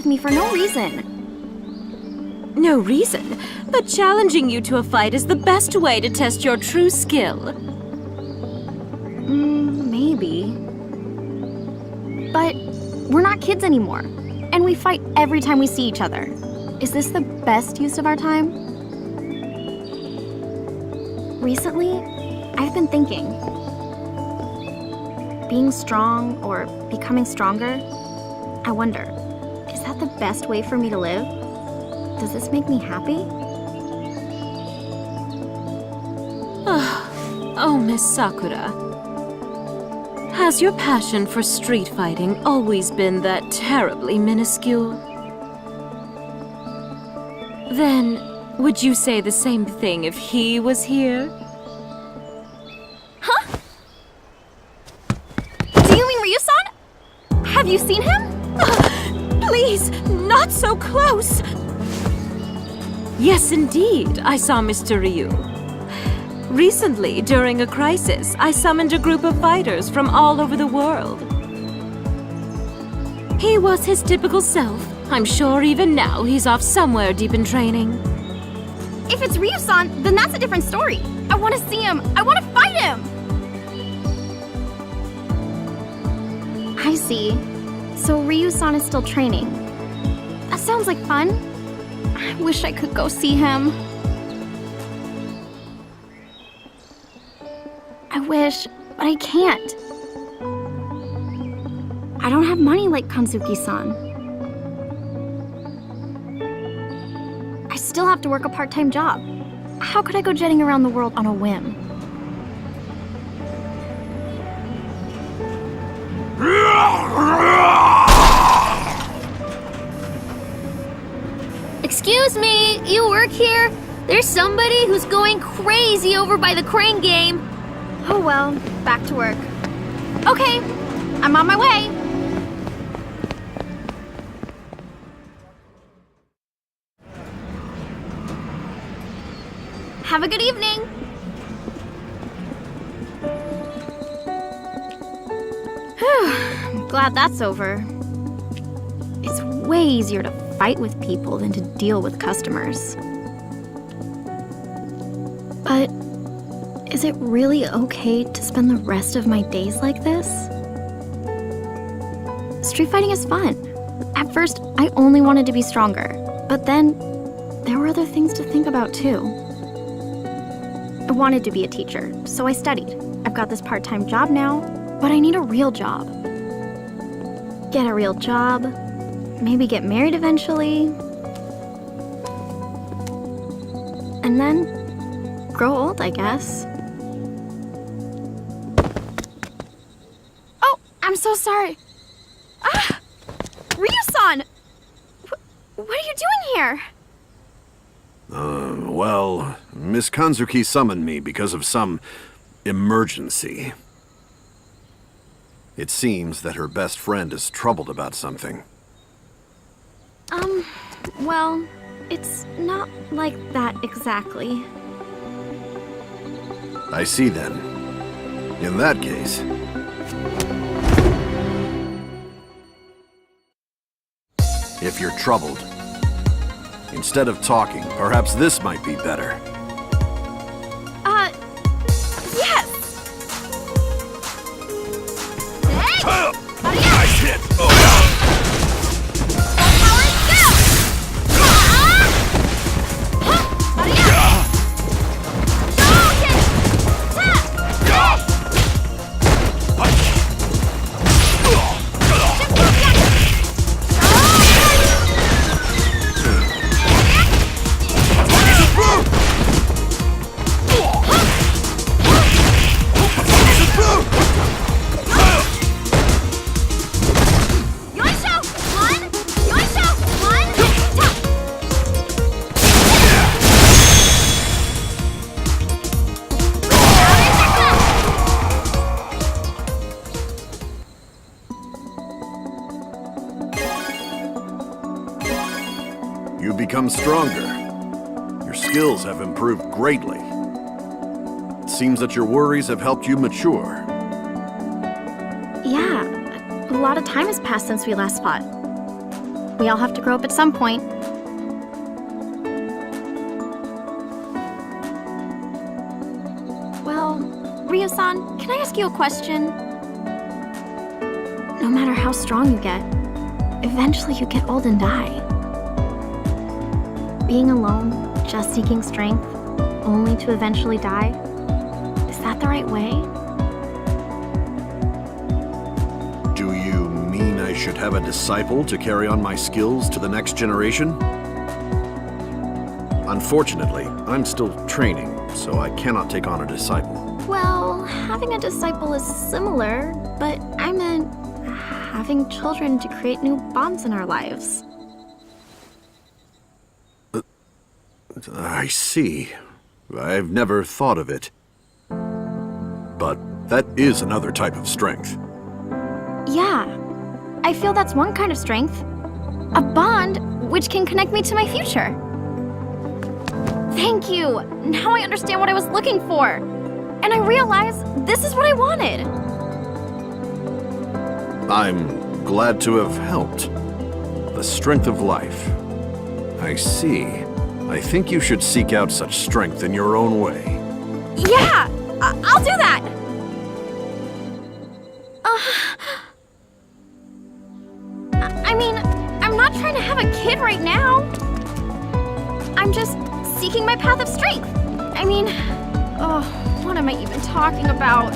with me for no reason. No reason, but challenging you to a fight is the best way to test your true skill. Maybe. But we're not kids anymore, and we fight every time we see each other. Is this the best use of our time? Recently, I've been thinking. Being strong or becoming stronger, I wonder, is that the best way for me to live? Does this make me happy? Oh, Miss Sakura. Has your passion for street fighting always been that terribly minuscule? Then, would you say the same thing if he was here? Huh? Do you mean Ryu-san? Have you seen him? Please, not so close! Yes, indeed, I saw Mr. Ryu. Recently, during a crisis, I summoned a group of fighters from all over the world. He was his typical self. I'm sure even now he's off somewhere deep in training. If it's Ryu-san, then that's a different story. I want to see him. I want to fight him! I see. So Ryu-san is still training. That sounds like fun. I wish I could go see him. I wish, but I can't. I don't have money like Kanzuki-san. I still have to work a part-time job. How could I go jetting around the world on a whim? Excuse me, you work here? There's somebody who's going crazy over by the crane game. Oh well, back to work. Okay, I'm on my way. Have a good evening. Whew, I'm glad that's over. It's way easier to fight with people than to deal with customers. But is it really okay to spend the rest of my days like this? Street fighting is fun. At first, I only wanted to be stronger, but then there were other things to think about too. I wanted to be a teacher, so I studied. I've got this part-time job now, but I need a real job. Get a real job, maybe get married eventually, and then grow old, I guess. Oh, I'm so sorry. Ah! Ryu-san! What are you doing here? Well, Miss Kanzuki summoned me because of some emergency. It seems that her best friend is troubled about something. Well, it's not like that exactly. I see then. In that case... If you're troubled, instead of talking, perhaps this might be better. Yes! Nice hit! Oh, You've become stronger. Your skills have improved greatly. It seems that your worries have helped you mature. Yeah, a lot of time has passed since we last fought. We all have to grow up at some point. Well, Ryo-san, can I ask you a question? No matter how strong you get, eventually you get old and die. Being alone, just seeking strength, only to eventually die, is that the right way? Do you mean I should have a disciple to carry on my skills to the next generation? Unfortunately, I'm still training, so I cannot take on a disciple. Well, having a disciple is similar, but I meant having children to create new bonds in our lives. I see. I've never thought of it. But that is another type of strength. Yeah, I feel that's one kind of strength. A bond which can connect me to my future. Thank you! Now I understand what I was looking for. And I realize this is what I wanted. I'm glad to have helped. The strength of life. I see. I think you should seek out such strength in your own way. Yeah! I'll do that! I mean, I'm not trying to have a kid right now. I'm just seeking my path of strength. I mean, what am I even talking about?